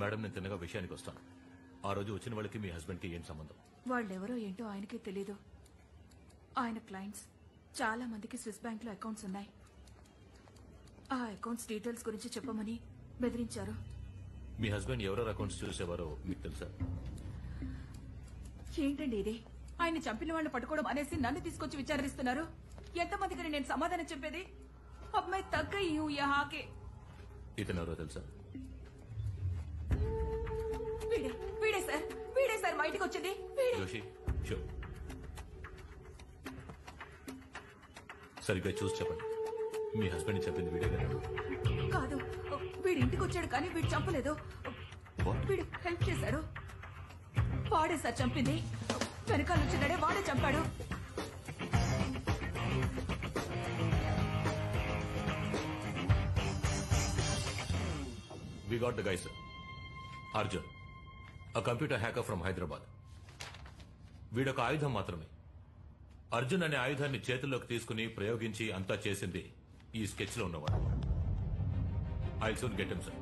Madam నేను తిన్నగా విషయానికి వస్తాను. ఆ రోజు వచ్చిన వాళ్ళకి మీ హస్బెండ్కి ఏం సంబంధం? వాళ్ళెవరో ఏంటో ఆయనకే తెలీదు. ఆయన క్లయింట్స్ చాలా మందికి స్విస్ బ్యాంక్ లో అకౌంట్స్ ఉన్నాయి. ఆ అకౌంట్స్ డీటెయిల్స్ గురించి చెప్పమని బెదిరించారు. మీ హస్బెండ్ ఎవరెవరు అకౌంట్స్ చూసేవారో మీకు తెలుసా? ఏంటండి ఇది? ఆయన చంపిన వాళ్ళని పట్టుకోవడం అనేసి నన్ను తీసుకొచ్చి విచారిస్తున్నారు. ఎంతమందికి నేను సమాధానం చెప్పేది? అమ్మాయి తగ్గ యహాకే. ఇతను ఎవరో తెలుసా? వీడే సార్ మా ఇంటికి వచ్చింది. జోషి షో సరిగ్గా చూసి చెప్పండి. మీ హస్బెండ్ చెప్పింది వీడే కదా? కాదు, వీడి ఇంటికి వచ్చాడు కానీ వీడు చంపలేదు. వీడు హెల్ప్ చేశాడు. వాడే సార్ చంపింది. వెనకాల వచ్చినాడే వాడే చంపాడు. We got the guy, sir. Arjun, a computer hacker from Hyderabad. వీడొక ఆయుధం మాత్రమే. అర్జున్ అనే ఆయుధాన్ని చేతుల్లోకి తీసుకుని ప్రయోగించి అంతా చేసింది ఈ స్కెచ్ లో ఉన్నవాడు. I soon get him, sir.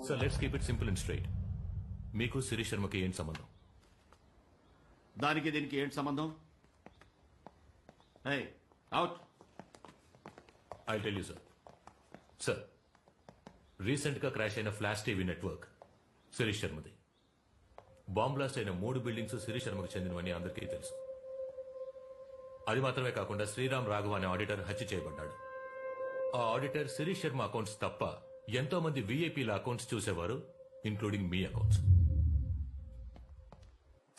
So let's keep it simple and straight. మీకు శిరీష్ శర్మకి ఏం సంబంధం? దానికి దీనికి ఏంటి సంబంధం? Out. I tell you sir. Sir, recent గా క్రాష్ అయిన ఫ్లాష్ టీవీ నెట్వర్క్ శిరీష్ శర్మది. బాంబ్ బ్లాస్ట్ అయిన 3 బిల్డింగ్స్ శిరీష్ శర్మకు చెందినవని అందరికీ తెలుసు. అది మాత్రమే కాకుండా శ్రీరామ్ రాఘవ అనే ఆడిటర్ హత్య చేయబడ్డాడు. ఆ ఆడిటర్ శిరీష్ శర్మ అకౌంట్స్ తప్ప ఎంతో మంది వీఐపీల అకౌంట్స్ చూసేవారు, ఇంక్లూడింగ్ మీ అకౌంట్స్.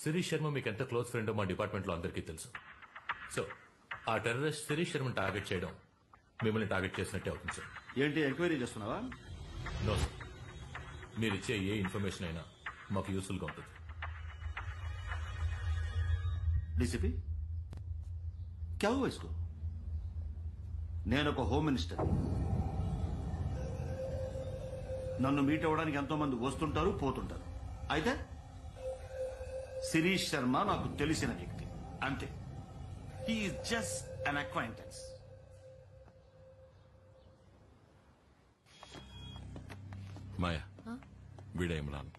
శిరీష్ శర్మ మీకు ఎంత క్లోజ్ ఫ్రెండో మా డిపార్ట్మెంట్ లో అందరికీ తెలుసు. సో ఆ టెర్రరిస్ట్ శిరీష్ శర్మను టార్గెట్ చేయడం మిమ్మల్ని టార్గెట్ చేసినట్టే అవుతుంది సార్. ఏంటి ఎంక్వైరీ చేస్తున్నావా? నో సార్, మీరిచ్చే ఏ ఇన్ఫర్మేషన్ అయినా మాకు యూస్ఫుల్ గా ఉంటుంది. డీసీపీ క్యా హువా ఇస్కో? నేను ఒక హోమ్ మినిస్టర్. నన్ను మీట్ అవ్వడానికి ఎంతో మంది వస్తుంటారు పోతుంటారు. అయితే శిరీష్ శర్మ నాకు తెలిసిన వ్యక్తి అంతే. He's just an acquaintance. Maya, వీడే Imran.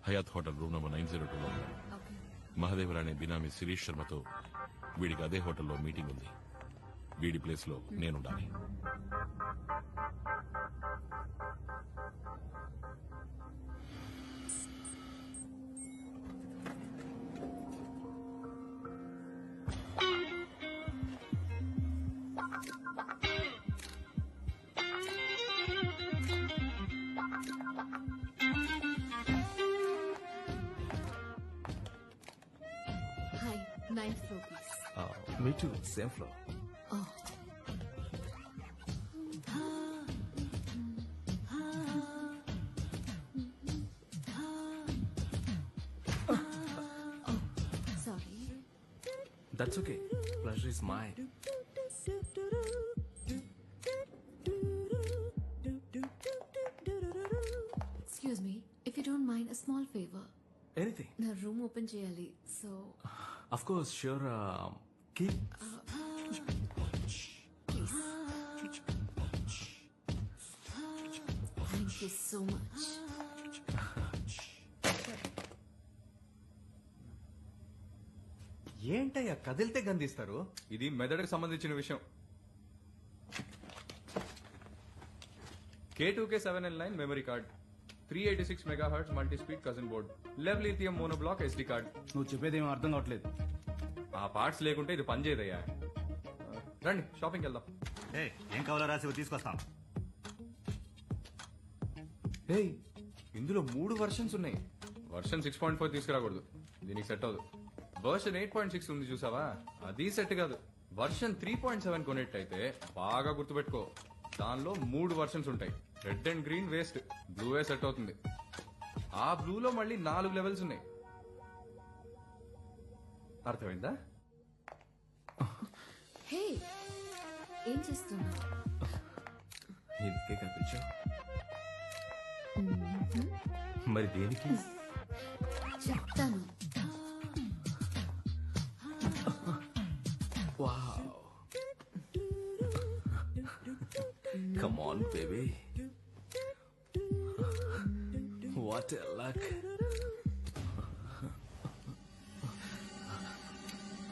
Hyatt hotel room number 902లో ఉన్నాడు. మహదేవర్ అనే బినామీ శిరీష్ శర్మతో వీడికి అదే హోటల్లో మీటింగ్ ఉంది. వీడి ప్లేస్ లో నేనుండాలి. Hi, 9th floor, please. Me too, same floor. Oh. Sorry. That's okay. Pleasure is mine. Excuse me, if you don't mind, a small favor. Anything. Na room open cheyali, so... Of course, sure. Key. Please. Thank you so much. ఏంటయ్యా కదిలితే గందిస్తారు? ఇది మెదడుకు సంబంధించిన విషయం. K2K7L9 memory card, 386 megahertz multi speed cousin board, లెవ్ lithium monoblock SD card. నువ్వు చెప్పేది ఏం అర్థం కావట్లేదు. ఆ పార్ట్స్ లేకుంటే ఇది పనిచేయదయ్యా. రండి షాపింగ్కి వెళ్దాం. ఏం కావాలో రాసి తీసుకొస్తాం. ఇందులో 3 వర్షన్స్ ఉన్నాయి. వర్షన్ 6.4 తీసుకురాకూడదు, దీనికి సెట్ అవ్వదు. వర్షన్ 8.6 ఉంది చూసావా, అది సెట్ కాదు. వర్షన్ 3.7 కొనేట్టయితే బాగా గుర్తుపెట్టుకో, దానిలో 3 వర్షన్స్ ఉంటాయి. రెడ్ అండ్ గ్రీన్ వేస్ట్, బ్లూవే సెట్ అవుతుంది. ఆ బ్లూలో మళ్ళీ 4 లెవెల్స్ ఉన్నాయి. అర్థమైందా? హే, ఏం చేస్తున్నా? ఎందుకే కనిపించా? మరి దేనికి? చెప్పు. తను Wow. Come on, baby. What a luck.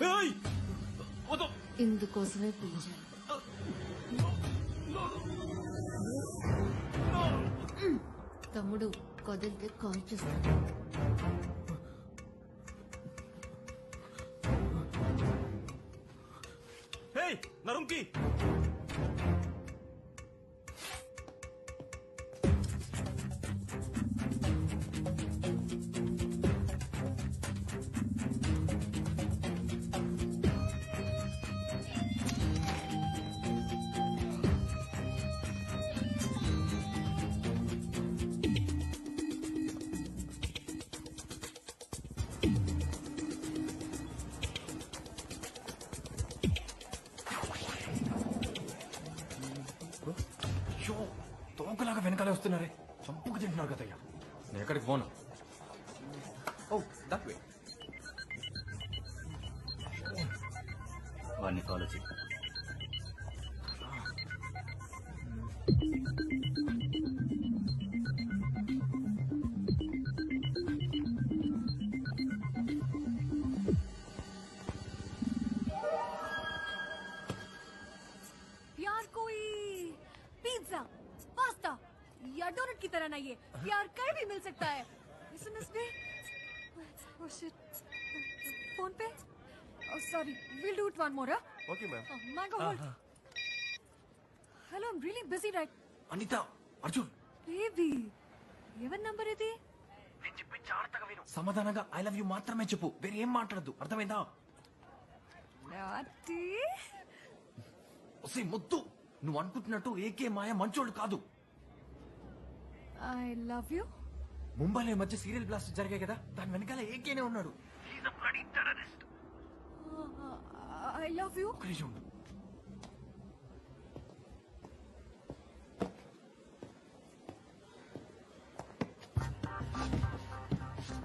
Hey! ఇందుకోసమే పిలిచాను. తమ్ముడు కదిలితే కాల్ చేస్తాను. Hey, Narumki! షో తోకలాగా వెనకాలే వస్తున్నారే చంపుకు తింటున్నారు కదయ్యా నేను ఎక్కడికి పోను ఓ దట్ వే వాడిని ఫాలో చేయి. यार कोई पिज्जा पास्ता या डोनट की तरह नहीं है यार कहीं भी मिल सकता है एसएमएस पे ओह शिट फोन पे sorry will do it one more okay ma'am mango hold hello I am really busy right Anitha Arjun baby ఎవరి నంబర్ ఇది నేను చెప్పి జాగ్రత్తగా విను సమాధానంగా ఐ లవ్ యూ మాత్రమే చెప్పు వేరే ఏం మాట్లాడద్దు అర్థమైందా నాటి ఒసే ముద్దు నువ్వు అనుకుంటున్నట్టు ఏకే మాయ మంచోడు కాదు ఐ లవ్ యూ ముంబైలో ఈ మధ్య సీరియల్ బ్లాస్ట్ జరిగాయి కదా దాని వెనకాల ఏకేనే ఉన్నాడు ఐ లవ్ యూ ఒక్క నిమిషం ఉండు.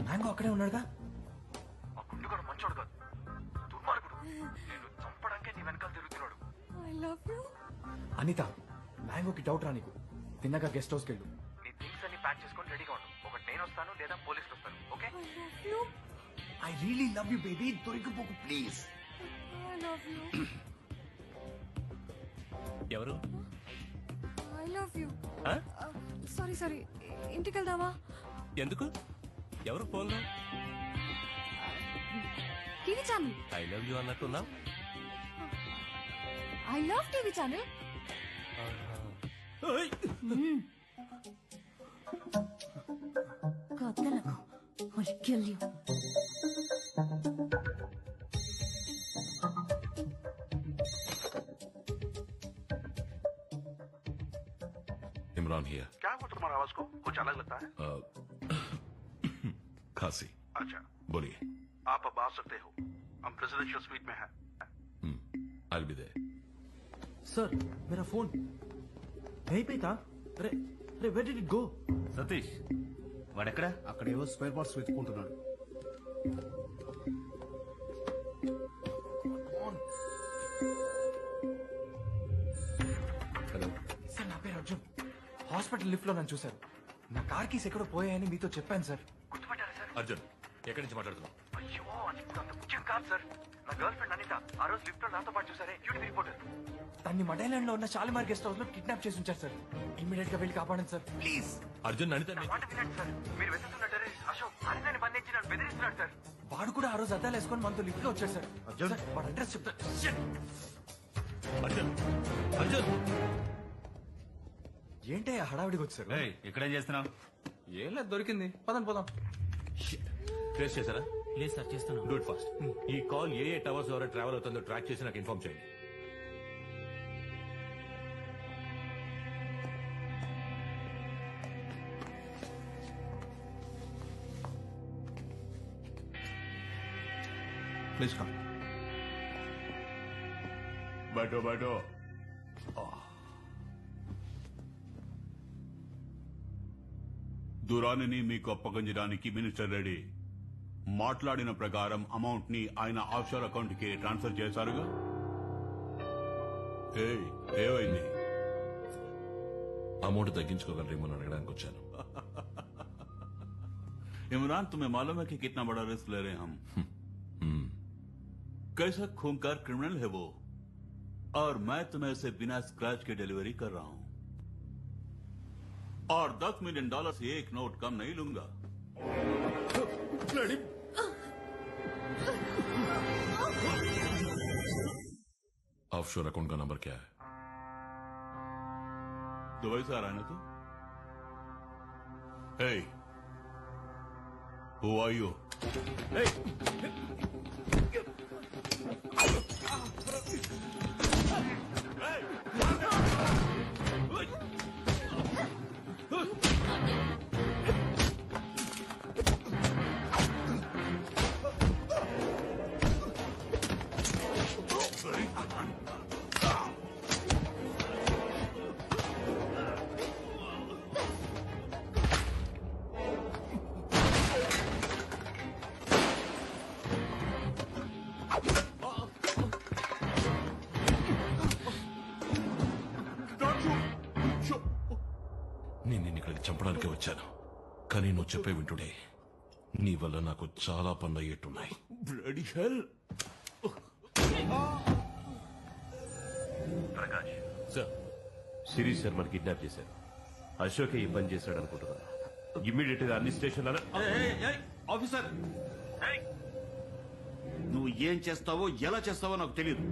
మ్యాంగో అక్కడే ఉన్నాడుగా ఆ గుండుగాడు మంచోడు కాదు దుర్మార్గుడు నేను చంపడానికే నీ వెనకాల తిరుగుతున్నాడు ఐ లవ్ యూ అనిత మ్యాంగోకి డౌట్ రా నీకు తిన్నగా గెస్ట్ హౌస్కి వెళ్ళు నీ థింగ్స్ అన్ని ప్యాక్ చేసుకొని రెడీగా ఉండు ఒకటి నేను వస్తాను లేదా పోలీసులు వస్తాను okay I love you I really love you baby దొరికిపోకు ప్లీజ్ ఐ లవ్ యూ ఎవరు I love you sorry sorry ఇంటికి వెళ్దామా ఎందుకు ఎవరు phone TV channel I love you అన్నట్టున్నా ఐ లవ్ టీవీ ఛానల్ కదలకు or kill you. Imran here क्या हुआ तुम्हारा आवाज को कुछ अलग लगता है खांसी अच्छा बोलिए आप अब आ सकते हो हम प्रेसिडेंशियल स्वीट में हैं I will be there sir मेरा फोन यहीं पे था अरे अरे where did it go Satish వాడెక్కడ? అక్కడేవో స్పేర్ పార్ట్స్ వెతుక్కుంటున్నాడు హలో సార్ నా పేరు అర్జున్ హాస్పిటల్ లిఫ్ట్ లో నన్ను చూశారు నా కార్ కీస్ ఎక్కడో పోయాయని మీతో చెప్పాను సార్ గుర్తుపట్టారా సార్ అర్జున్ ఎక్కడి నుంచి మాట్లాడుతున్నావు? అయ్యో అది ఇప్పుడు అంత ముఖ్యం కాదు సార్ నా గర్ల్ ఫ్రెండ్ అనిత ఆ రోజు లిఫ్ట్ లో నాతో పాటు చూసారే యూటీవీ రిపోర్టర్ తన్ని మడైలాండ్ లో ఉన్న షాలిమార్ గెస్ట్ హౌస్ లో కిడ్నాప్ చేసి ఉంచారు సార్ ఇమ్మీడియట్ గా వెళ్ళి కాపాడండి సార్ ప్లీజ్ అర్జున్ అనిత మాట వినండి సార్ మీరు వెతుకుతున్న టెర్రరిస్ట్ అశోక్ అనితని బంధించి నన్ను బెదిరిస్తున్నాడు సార్ వాడు కూడా ఆ రోజు అద్దాలు వేసుకొని మనతో లిఫ్ట్ లో వచ్చాడు సార్ అర్జున్. సార్, వాడు అడ్రస్ చెప్తా Shit! అర్జున్ అర్జున్ ఏంటి ఆ హడావిడికి వచ్చారు ఏయ్, ఇక్కడేం చేస్తున్నావు? ఏం లేదు దొరికింది పదండి పోదాం ట్రేస్ చేశారా? లేదు సార్ చేస్తున్నాం డూ ఇట్ ఫాస్ట్. ఈ కాల్ ఏ టవర్స్ ద్వారా ట్రావెల్ అవుతుందో ట్రాక్ చేసి నాకు ఇన్ఫార్మ్ చేయండి. प्लीज कम बैठो बैठो దూరాన్ని మీకు అప్పగించడానికి మినిస్టర్ రెడీ మాట్లాడిన ప్రకారం అమౌంట్ ని ఆయన ఆఫ్షోర్ అకౌంట్ కి ట్రాన్స్ఫర్ చేశారుగా. ఏమైంది? అమౌంట్ తగ్గించుకోగలరేమో అని అడగడానికి వచ్చాను. इमरान, तुम्हें मालूम है कि कितना बड़ा रिस्क ले रहे हैं हम? कैसा खूंखार क्रिमिनल है वो, और मैं तुम्हें उसे बिना स्क्रैच के डिलीवरी कर रहा हूं, और $10 मिलियन से एक नोट कम नहीं लूंगा. ऑफशोर अकाउंट का नंबर क्या है? दुबई से आ रहा है ना तू? Hey, who are you? Hey! నేను నిన్ను ఇక్కడికి చంపడానికి వచ్చాను, కానీ నువ్వు చెప్పే వింటుడే నీ వల్ల నాకు చాలా పనులు అయ్యేట్టున్నాయి. Bloody hell! Prakash, sir, Shirish శర్మని కిడ్నాప్ చేశారు. అశోకే ఈ పని చేశాడు అనుకుంటున్నాను. ఇమ్మీడియట్ గా అన్ని స్టేషన్లలో ఆఫీసర్, నువ్వు ఏం చేస్తావో ఎలా చేస్తావో నాకు తెలియదు.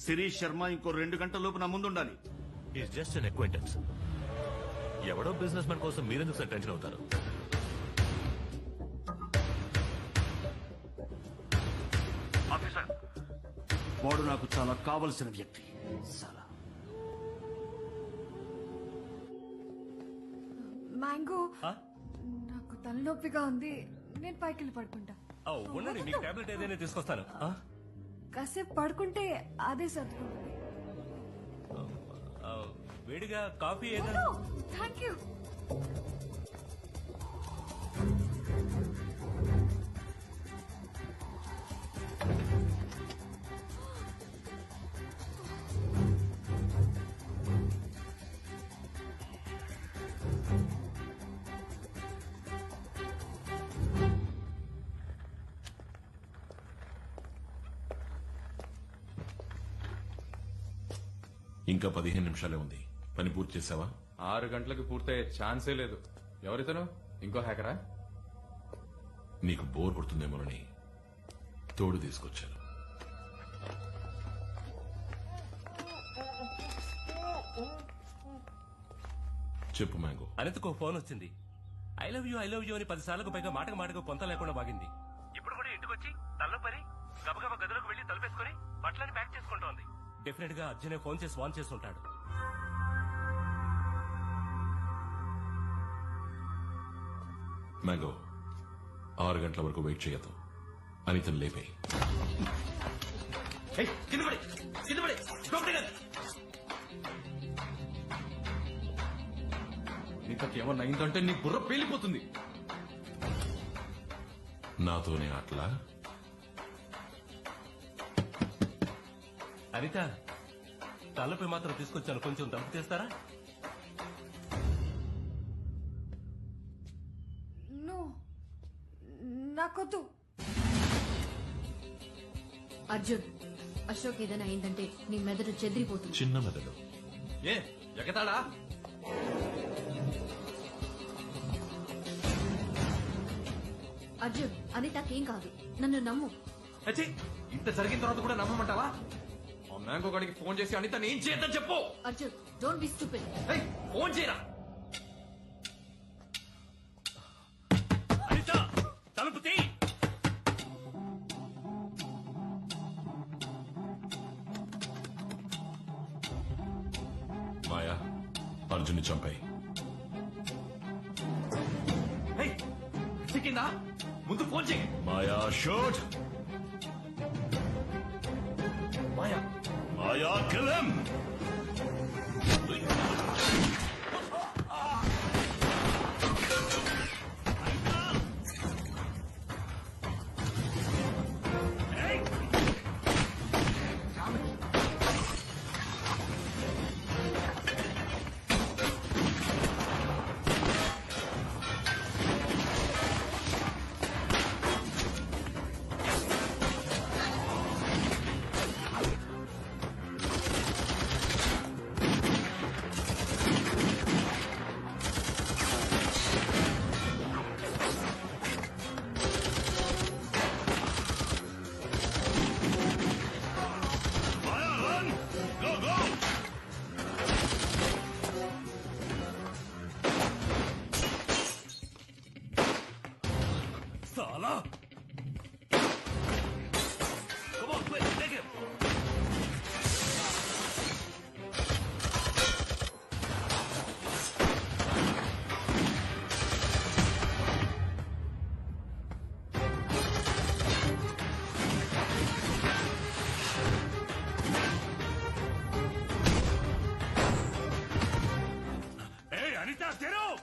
శిరీష్ శర్మ ఇంకో 2 గంటల లోపు నా ముందు ఉండాలి. Is just an acquaintance. ఎవడో బిజినెస్ మ్యాన్ కోసం మీరెందుకు సార్ టెన్షన్ అవుతారు? ఆఫీసర్, వాడు నాకు చాలా కావలసిన వ్యక్తి. మ్యాంగో, నాకు తలనొప్పిగా ఉంది, నేను పైకి వెళ్ళి పడుకుంటా. ఉండండి, మీకు టాబ్లెట్ ఏదైనా తీసుకొస్తాను. కాసేపు పడుకుంటే అదే సర్దుకుంటుంది. వేడిగా కాఫీ ఏదైనా? Thank you. ఇంకా 15 నిమిషాలే ఉంది. పని పూర్తి చేసావా? 6 గంటలకు పూర్తయ్యే ఛాన్సే లేదు. ఎవరితను? ఇంకో హ్యాకరా? నీకు బోర్ కొడుతుందేమోనని తోడు తీసుకొచ్చాను. చెప్పు మ్యాంగో. అనితకు ఫోన్ వచ్చింది. ఐ లవ్ యూ అని 10 సార్లకు పైగా మాటకు పొంత లేకుండా బాగింది. ఇప్పుడు కూడా ఇంటికి వచ్చి తల్లో పని గబగబా గదిలోకి వెళ్లి తలుపేసుకుని బట్టలని ప్యాక్ చేసుకుంటోంది. డెఫినెట్ గా అర్జునే ఫోన్ చేసి వాన్ చేస్తుంటాడు. మ్యాంగో, 6 గంటల వరకు వెయిట్ చేయొద్దు. అనితను లేపేయి. నీకేమన్నా అయిందంటే నీ బుర్ర పేలిపోతుంది. నాతోనే అట్లా? అనిత, తలపై మాత్రం తీసుకొచ్చాను, కొంచెం దంపు చేస్తారా? నాకొద్దు. అర్జున్, అశోక్ ఏదైనా అయిందంటే నీ మెదడు చెదిరిపోతుంది. చిన్న మెదడు. ఏ ఎగతాడా? అర్జున్, అనితకేం కాదు, నన్ను నమ్ము. ఇంత జరిగిన తర్వాత కూడా నమ్మమంటావా? ఆ మ్యాంగో గడికి ఫోన్ చేసి అనిత ఏం చేయొద్దని చెప్పు. Arjun, don't be stupid. Phone చేయరా. అనిత, తలుపు తీ. మాయా, అర్జున్ని చంపాయి. చిక్కిందా? ముందు ఫోన్ చేయి. మాయా, షూట్. మాయా, మాయా, kill him. साला Come on, quick, take him. Hey, Anita, get up!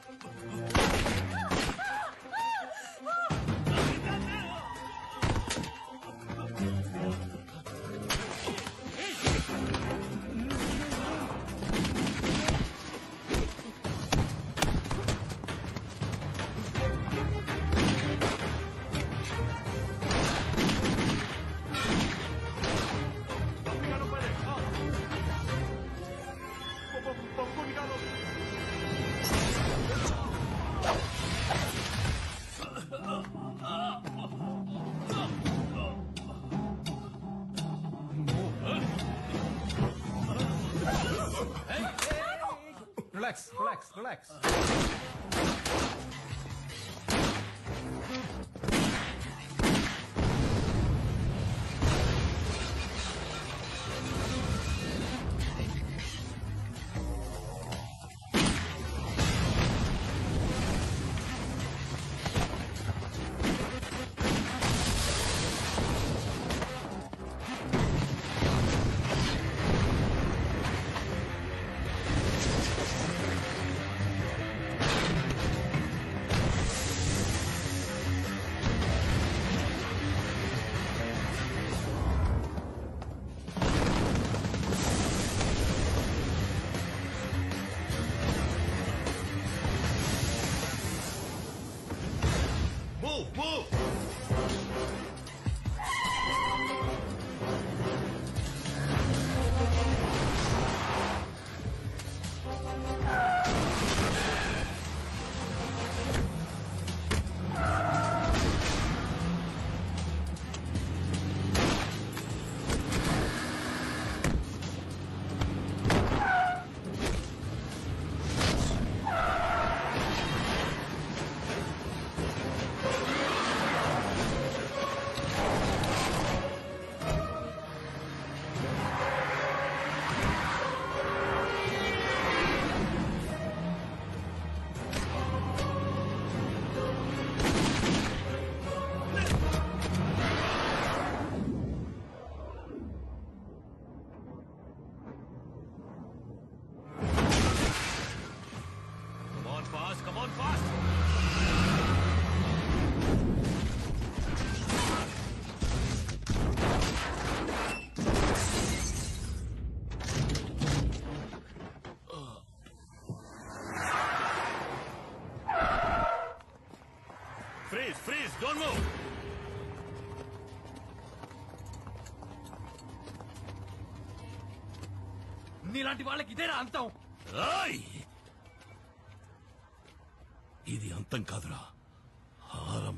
Relax, relax, relax. Move, move! Come on, fast! Freeze, freeze, don't move! నీలాంటి వాళ్ళకి ఇదేనా అంతం? ఇది అంతం కాదురా, ఆరంభం.